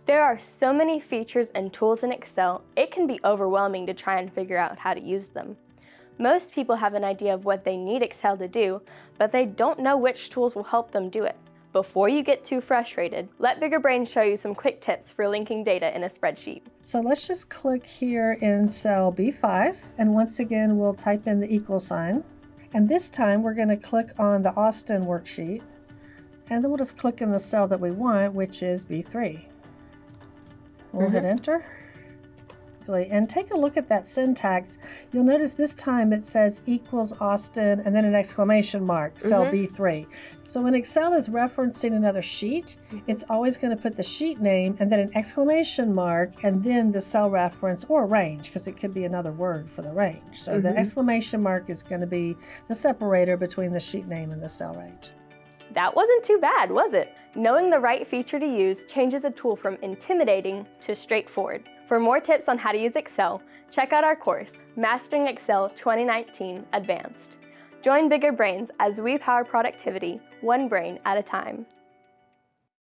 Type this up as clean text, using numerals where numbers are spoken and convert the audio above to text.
There are so many features and tools in Excel, it can be overwhelming to try and figure out how to use them. Most people have an idea of what they need Excel to do, but they don't know which tools will help them do it. Before you get too frustrated, let Bigger Brains show you some quick tips for linking data in a spreadsheet. So let's just click here in cell B5, and once again we'll type in the equal sign. And this time we're going to click on the Austin worksheet, and then we'll just click in the cell that we want, which is B3. We'll hit enter. And take a look at that syntax. You'll notice this time it says equals Austin and then an exclamation mark, cell B3. So when Excel is referencing another sheet, it's always going to put the sheet name and then an exclamation mark and then the cell reference or range, because it could be another word for the range. So the exclamation mark is going to be the separator between the sheet name and the cell range. That wasn't too bad, was it? Knowing the right feature to use changes a tool from intimidating to straightforward. For more tips on how to use Excel, check out our course, Mastering Excel 2019 Advanced. Join Bigger Brains as we power productivity, one brain at a time.